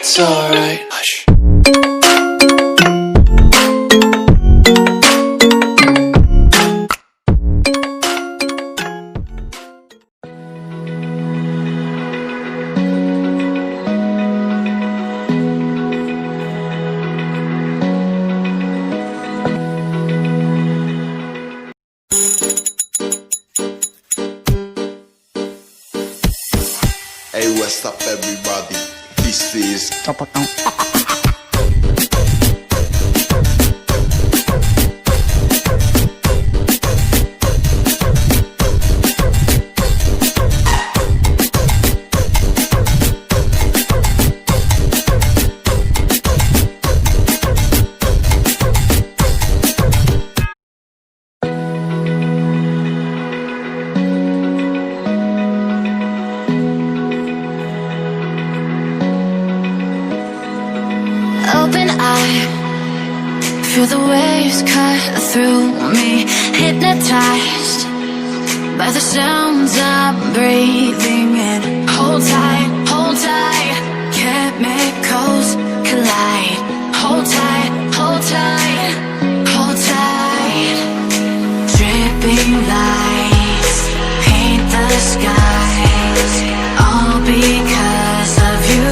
it's alright. Hush. Hey, what's up everybody? This is Open eye, feel the waves cut through me, hypnotized by the sounds I'm breathing in. Hold tight, chemicals collide. Hold tight, hold tight, hold tight. Dripping lights paint the skies, all because of you.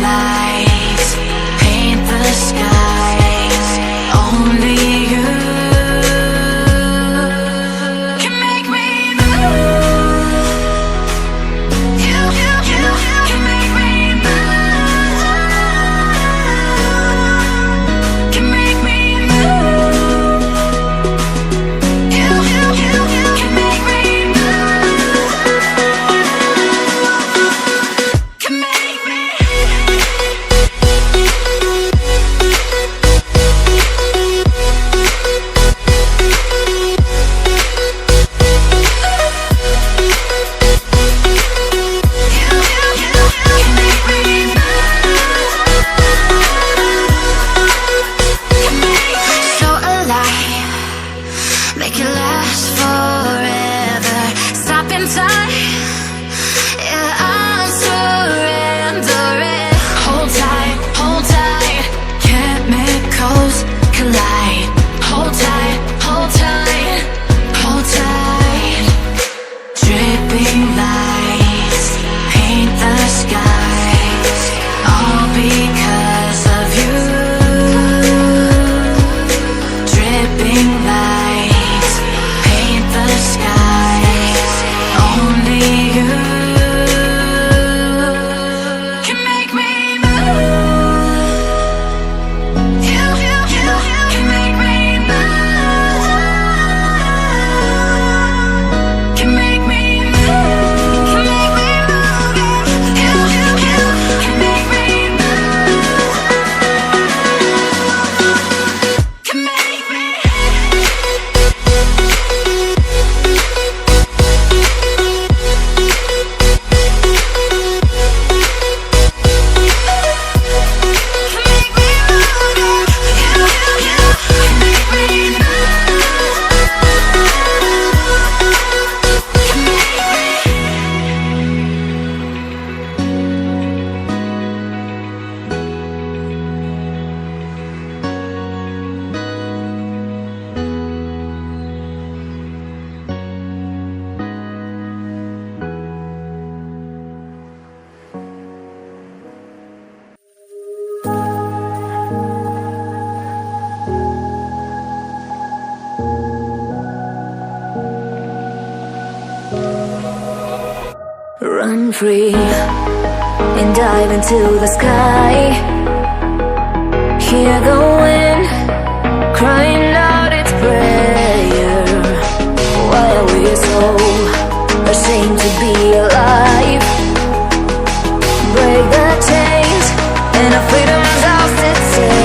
Lights paint the skies, only you can make me move. You can make me move. Can make me move. You can make me move. Can make me. Run free and dive into the sky. Hear the wind crying out its prayer. Why are we so ashamed to be alive? Break the chains and our freedom's ours to take.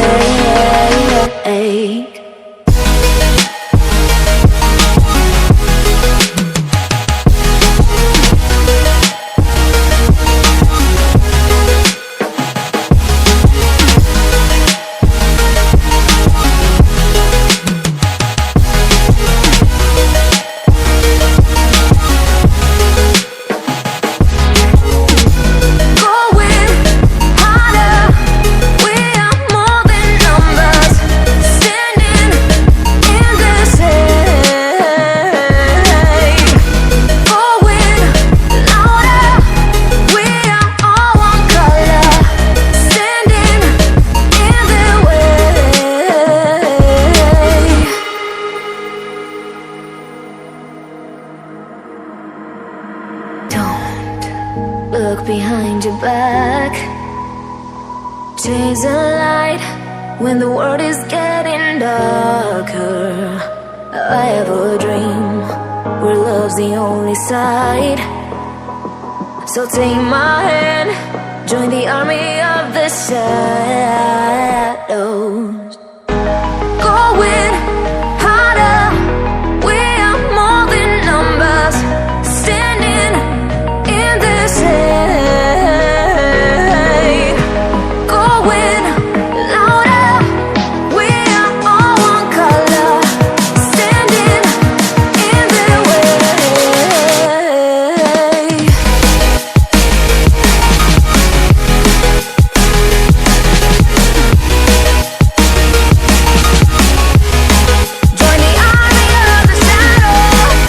look behind your back. Chase a light when the world is getting darker. I have a dream where love's the only side. So take my hand, join the army of the shadows. Going harder, we are more than numbers, standing in the shade. Going louder, we are all one color, standing in the way. Join the army of the shadows.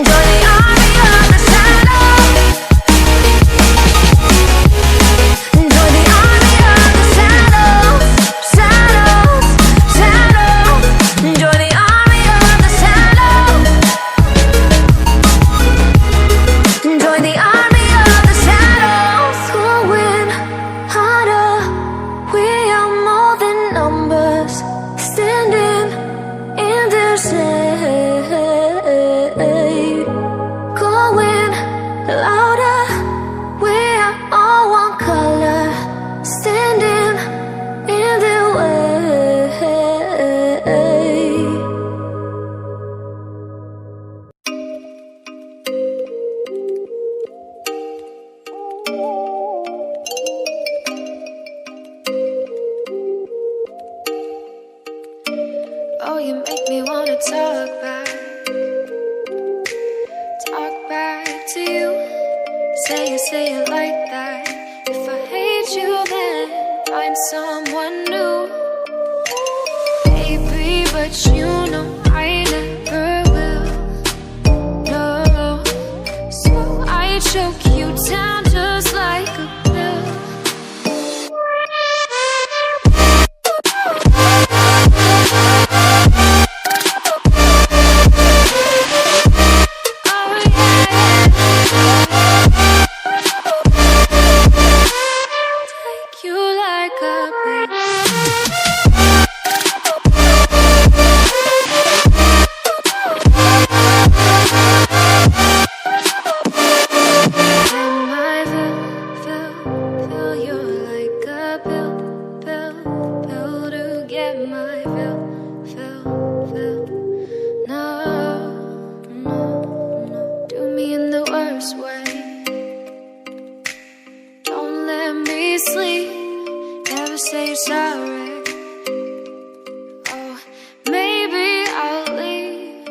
Join the army of the shadows. Join the army of the shadows. Shadows, shadows. Join the army of the shadows. Join the army of the shadows. Going harder, we are more than numbers, standing in their shade. Going louder, we are all one color, standing in their way. Oh, you make me wanna talk back to you. Say it like that. If I hate you, then find someone new. Baby, but you know I never will. No, so I choke you down just like a pill. Oh yeah, take you like a pill. Am I fill you like a pill to get my fill. No, do me in the worst way. Don't let me sleep, never say you're sorry. Oh, maybe I'll leave.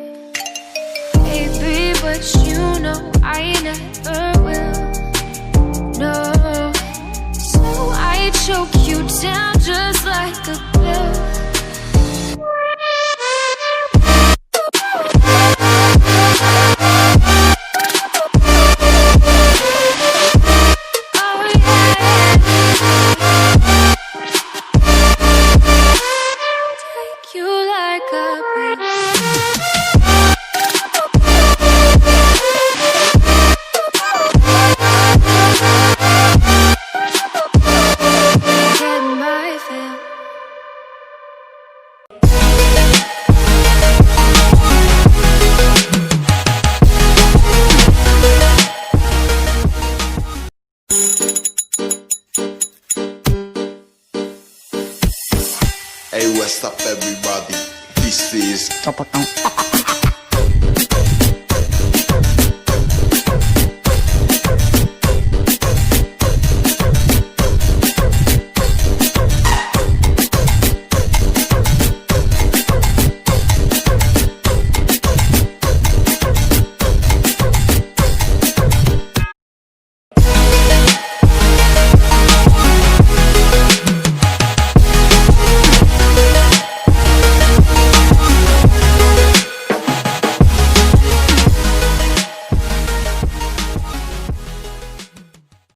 Baby, but you know I never will. No, so I choke you down just like a pill. Oh yeah, take you like a pill. Get my fill. Hey, what's up, everybody? This is Copotong.